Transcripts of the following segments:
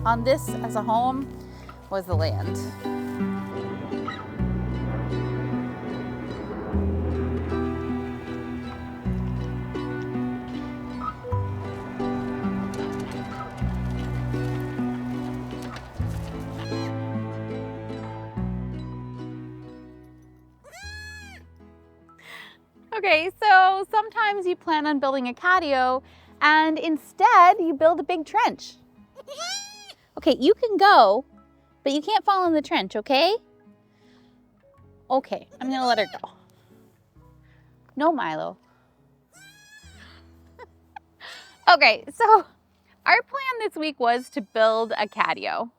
On this as a home was the land. Okay, so sometimes you plan on building a catio and instead you build a big trench. Okay, you can go, but you can't fall in the trench, okay? Okay, I'm gonna let her go. No, Milo. Okay, so our plan this week was to build a catio,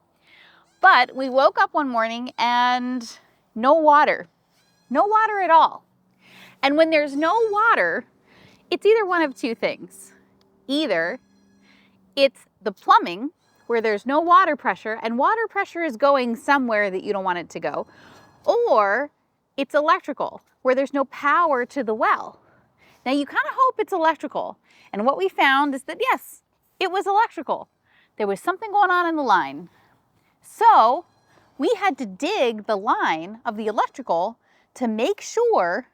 but we woke up one morning and no water at all. And when there's no water, it's either one of two things. Either it's the plumbing, where there's no water pressure, and water pressure is going somewhere that you don't want it to go, or it's electrical, where there's no power to the well. Now you kind of hope it's electrical, and what we found is that yes, it was electrical. There was something going on in the line. So we had to dig the line of the electrical to make sure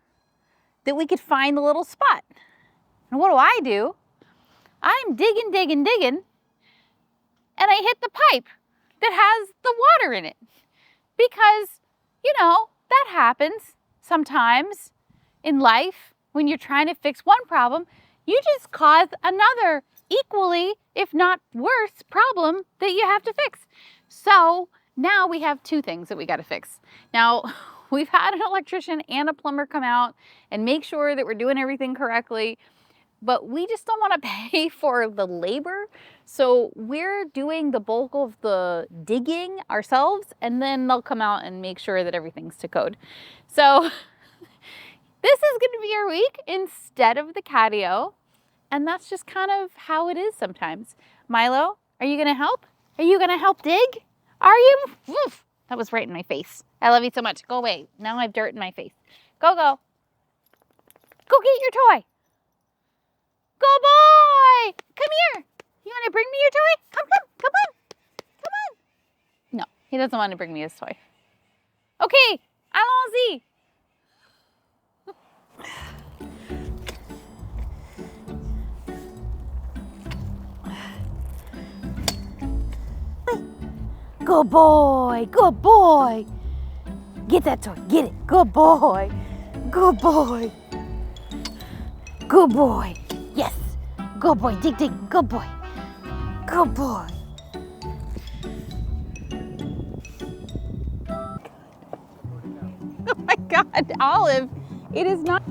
that we could find the little spot. And what do? I'm digging, and I hit the pipe that has the water in it. Because, you know, that happens sometimes in life. When you're trying to fix one problem, you just cause another equally, if not worse, problem that you have to fix. So now we have two things that we got to fix. Now, we've had an electrician and a plumber come out and make sure that we're doing everything correctly, but we just don't want to pay for the labor. So we're doing the bulk of the digging ourselves, and then they'll come out and make sure that everything's to code. So this is going to be our week instead of the catio, and that's just kind of how it is sometimes. Milo, are you going to help? Are you going to help dig? Are you? Oof, that was right in my face. I love you so much. Go away. Now I have dirt in my face. Go. Go get your toy. Go boy! Come here. You want to bring me your toy? Come on. No, he doesn't want to bring me his toy. Okay, allons-y. Good boy, good boy. Get that toy, get it. Good boy, good boy. Good boy, yes. Good boy, dig, good boy. Good boy. Oh my God, Olive, it is not.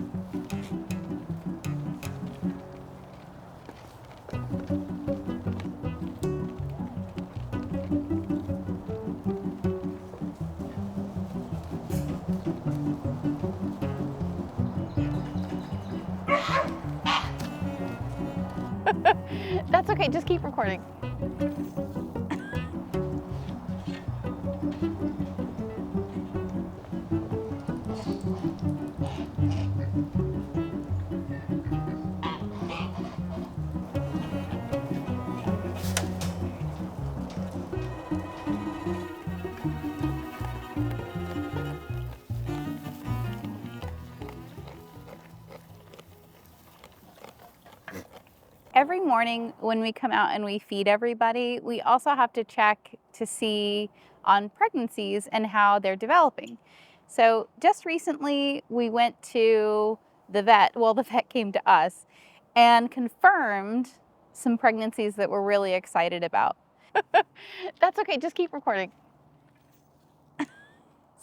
That's okay, just keep recording. Every morning when we come out and we feed everybody, we also have to check to see on pregnancies and how they're developing. So just recently we went to the vet, well, the vet came to us and confirmed some pregnancies that we're really excited about. That's okay, just keep recording.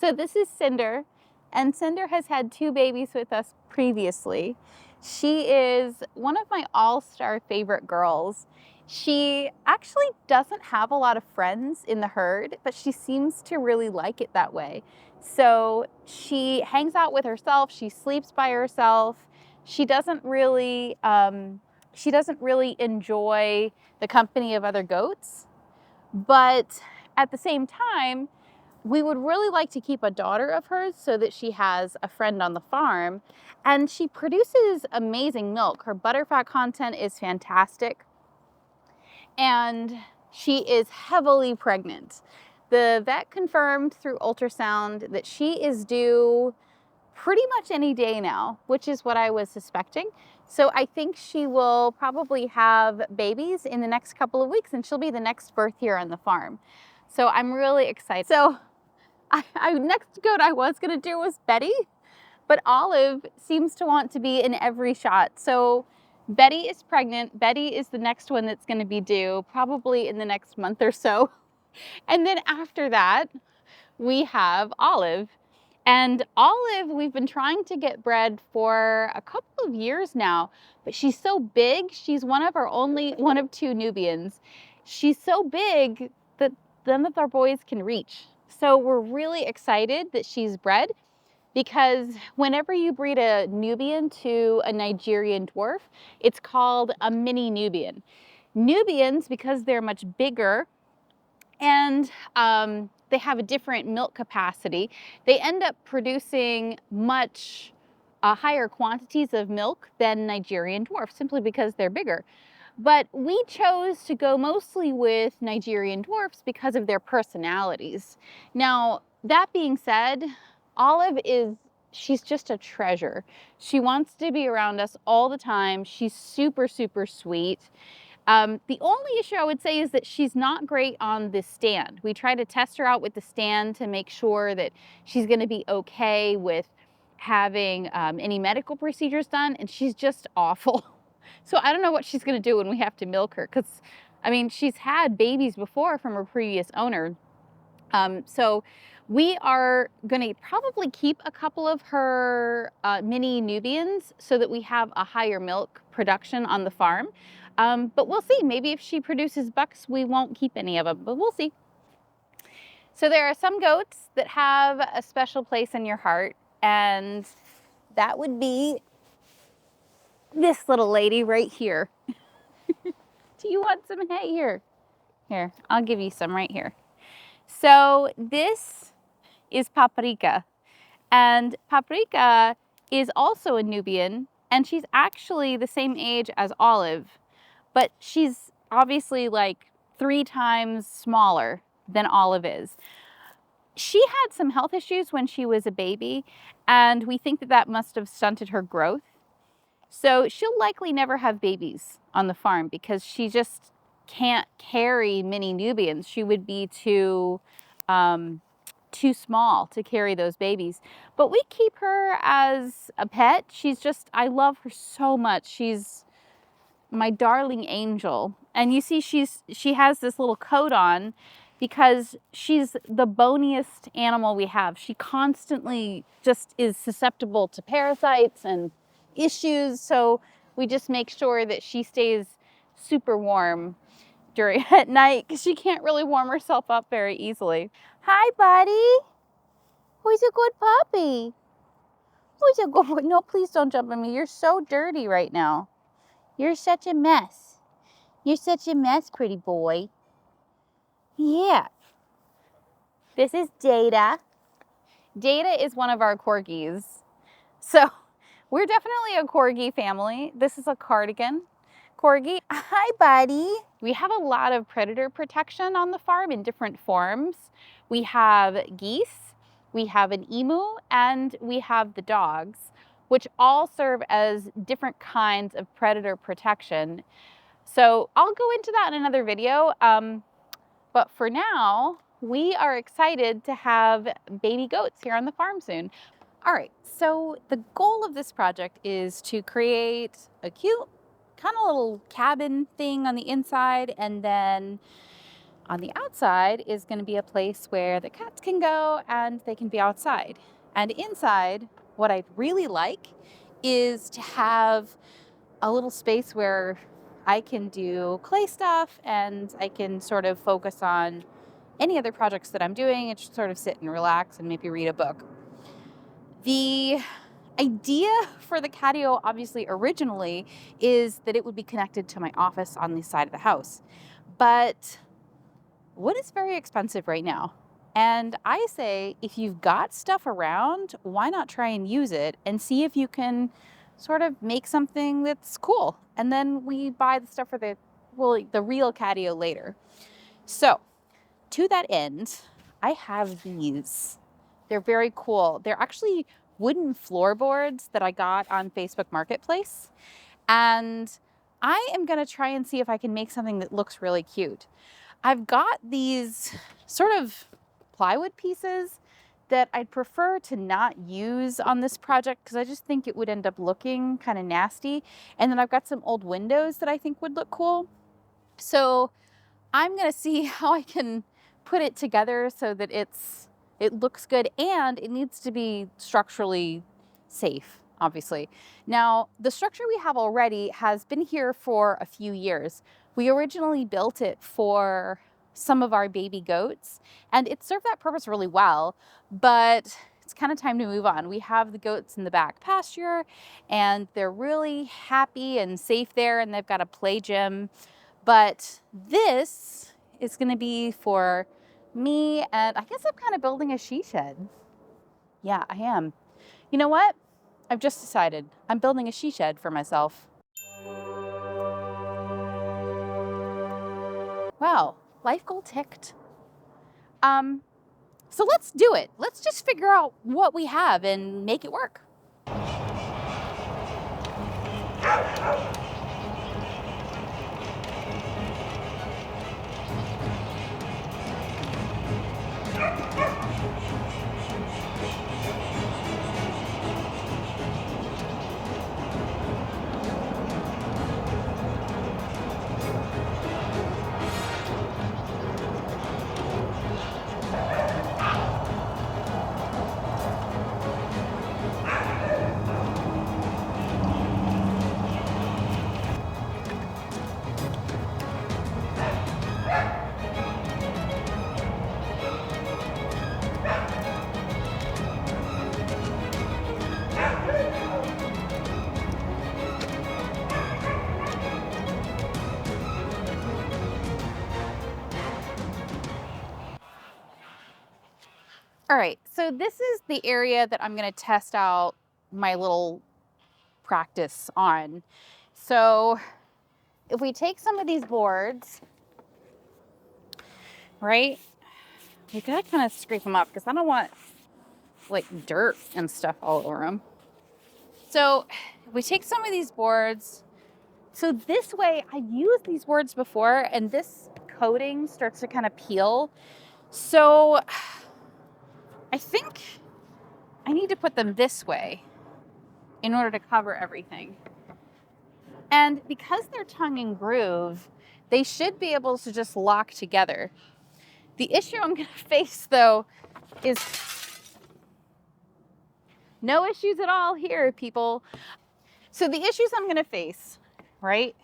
So this is Cinder, and Cinder has had 2 babies with us previously. She is one of my all-star favorite girls. She actually doesn't have a lot of friends in the herd, but she seems to really like it that way. So she hangs out with herself, she sleeps by herself. She doesn't really enjoy the company of other goats, but at the same time, we would really like to keep a daughter of hers so that she has a friend on the farm. And she produces amazing milk. Her butterfat content is fantastic. And she is heavily pregnant. The vet confirmed through ultrasound that she is due pretty much any day now, which is what I was suspecting. So I think she will probably have babies in the next couple of weeks, and she'll be the next birth here on the farm. So I'm really excited. So next goat I was gonna do was Betty, but Olive seems to want to be in every shot. So Betty is pregnant. Betty is the next one that's gonna be due probably in the next month or so. And then after that, we have Olive. And Olive, we've been trying to get bred for a couple of years now, but she's so big. She's one of two Nubians. She's so big that none of our boys can reach. So we're really excited that she's bred, because whenever you breed a Nubian to a Nigerian dwarf, it's called a mini Nubian. Nubians, because they're much bigger and they have a different milk capacity, they end up producing much higher quantities of milk than Nigerian dwarfs, simply because they're bigger. But we chose to go mostly with Nigerian dwarfs because of their personalities. Now, that being said, Olive she's just a treasure. She wants to be around us all the time. She's super, super sweet. The only issue I would say is that she's not great on the stand. We try to test her out with the stand to make sure that she's going to be okay with having any medical procedures done, and she's just awful. So I don't know what she's going to do when we have to milk her, because, I mean, she's had babies before from her previous owner. So we are going to probably keep a couple of her mini Nubians so that we have a higher milk production on the farm. But we'll see. Maybe if she produces bucks, we won't keep any of them, but we'll see. So there are some goats that have a special place in your heart, and that would be this little lady right here. Do you want some hay? Here, I'll give you some right here. So this is Paprika, and Paprika is also a Nubian, and she's actually the same age as Olive, but she's obviously like 3 times smaller than Olive is. She had some health issues when she was a baby, and we think that that must have stunted her growth. So she'll likely never have babies on the farm because she just can't carry mini Nubians. She would be too small to carry those babies. But we keep her as a pet. I love her so much. She's my darling angel. And you see she has this little coat on because she's the boniest animal we have. She constantly just is susceptible to parasites and issues, so we just make sure that she stays super warm at night, because she can't really warm herself up very easily. Hi, buddy. Who's a good puppy? Who's a good boy? No, please don't jump on me. You're so dirty right now. You're such a mess. You're such a mess, pretty boy. Yeah. This is Data. Data is one of our corgis. So we're definitely a corgi family. This is a cardigan corgi. Hi, buddy. We have a lot of predator protection on the farm in different forms. We have geese, we have an emu, and we have the dogs, which all serve as different kinds of predator protection. So I'll go into that in another video. But for now, we are excited to have baby goats here on the farm soon. All right, so the goal of this project is to create a cute kind of little cabin thing on the inside, and then on the outside is going to be a place where the cats can go and they can be outside. And inside, what I'd really like is to have a little space where I can do clay stuff and I can sort of focus on any other projects that I'm doing and just sort of sit and relax and maybe read a book. The idea for the catio, obviously originally, is that it would be connected to my office on the side of the house. But wood is very expensive right now. And I say, if you've got stuff around, why not try and use it and see if you can sort of make something that's cool. And then we buy the stuff for the real catio later. So to that end, I have these. They're very cool. They're actually wooden floorboards that I got on Facebook Marketplace. And I am gonna try and see if I can make something that looks really cute. I've got these sort of plywood pieces that I'd prefer to not use on this project because I just think it would end up looking kind of nasty. And then I've got some old windows that I think would look cool. So I'm gonna see how I can put it together so that it looks good, and it needs to be structurally safe, obviously. Now, the structure we have already has been here for a few years. We originally built it for some of our baby goats, and it served that purpose really well, but it's kind of time to move on. We have the goats in the back pasture, and they're really happy and safe there, and they've got a play gym. But this is gonna be for me, and I guess I'm kind of building a she shed. Yeah, I am. You know what? I've just decided I'm building a she shed for myself. Wow, life goal ticked. So let's do it. Let's just figure out what we have and make it work. All right, so this is the area that I'm gonna test out my little practice on. So if we take some of these boards, right, we gotta kind of scrape them up because I don't want like dirt and stuff all over them. So if we take some of these boards, so this way I've used these boards before and this coating starts to kind of peel. So I think I need to put them this way in order to cover everything. And because they're tongue and groove, they should be able to just lock together. The issue I'm gonna face though is no issues at all here, people. So the issues I'm gonna face, right?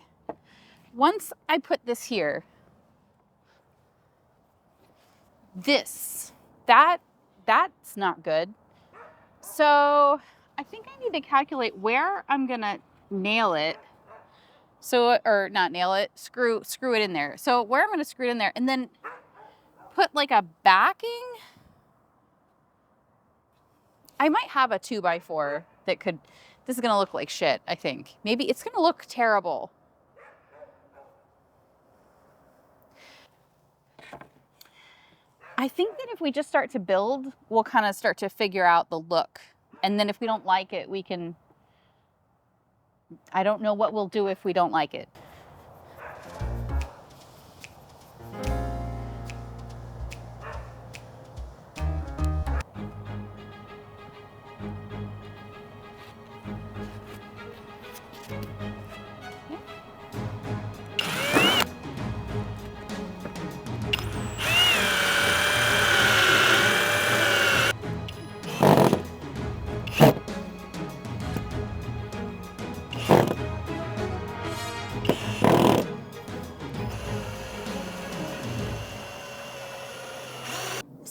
Once I put this here, that's not good. So I think I need to calculate where I'm gonna nail it. So, or not nail it, screw it in there. So where I'm gonna screw it in there and then put like a backing. I might have a 2x4 that could, this is gonna look like shit, I think. Maybe it's gonna look terrible. I think that if we just start to build, we'll kind of start to figure out the look. And then if we don't like it, we can, I don't know what we'll do if we don't like it.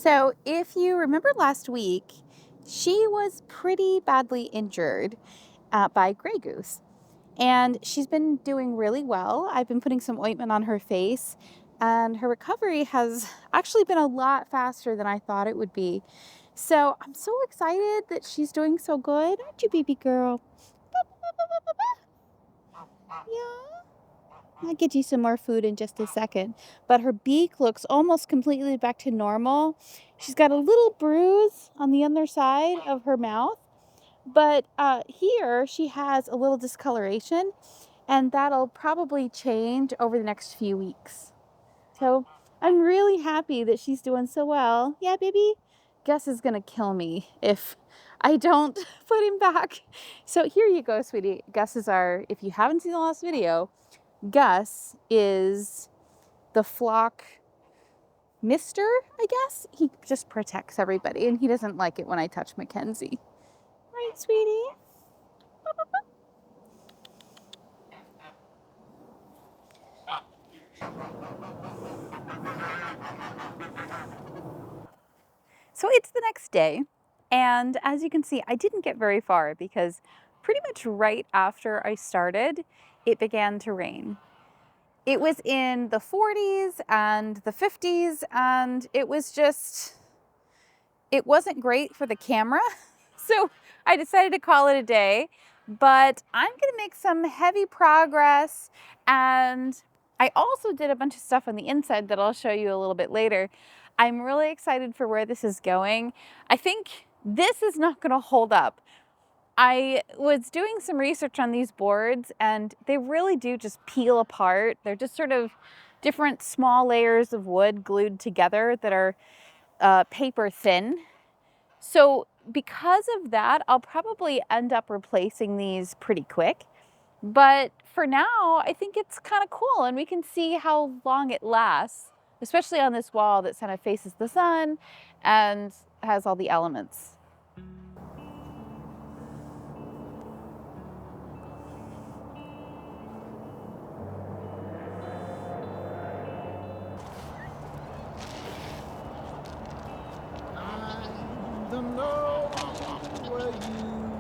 So if you remember last week, she was pretty badly injured by Gray Goose. And she's been doing really well. I've been putting some ointment on her face. and her recovery has actually been a lot faster than I thought it would be. So I'm so excited that she's doing so good. Aren't you, baby girl? Yeah. I'll get you some more food in just a second. But her beak looks almost completely back to normal. She's got a little bruise on the underside of her mouth. But here she has a little discoloration, and that'll probably change over the next few weeks. So I'm really happy that she's doing so well. Yeah, baby? Gus is gonna kill me if I don't put him back. So here you go, sweetie. Gus is our, if you haven't seen the last video, Gus is the flock mister, I guess. He just protects everybody, and he doesn't like it when I touch Mackenzie. Right, sweetie? So it's the next day, and as you can see, I didn't get very far because pretty much right after I started, it began to rain. It was in the 40s and the 50s, and it wasn't great for the camera. So I decided to call it a day, but I'm gonna make some heavy progress, and I also did a bunch of stuff on the inside that I'll show you a little bit later. I'm really excited for where this is going. I think this is not gonna hold up. I was doing some research on these boards, and they really do just peel apart. They're just sort of different small layers of wood glued together that are paper thin. So because of that, I'll probably end up replacing these pretty quick. But for now, I think it's kind of cool, and we can see how long it lasts, especially on this wall that kind of faces the sun and has all the elements. I don't know where you came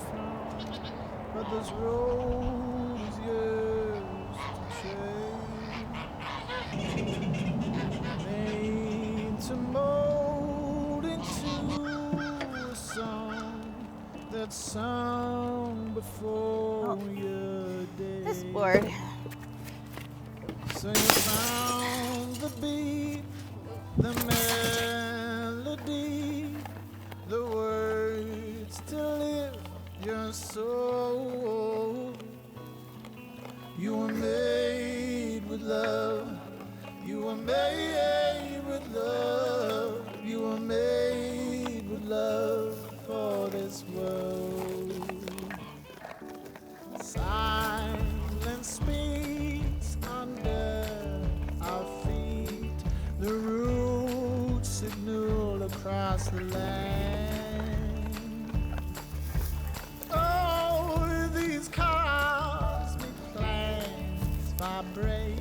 from, but this road is yours to change. Made to mold into a song that sung before your day. This board. So you found the beat, the melody, the words to lift your soul. You were made with love. You were made with love. You were made with love for this world. Silence speaks under our feet. The roots signal across the land. Oh, these cosmic plans vibrate,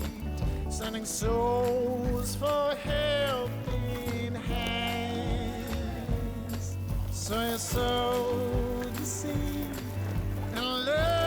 sending souls for helping hands. So you sow the seed and learn.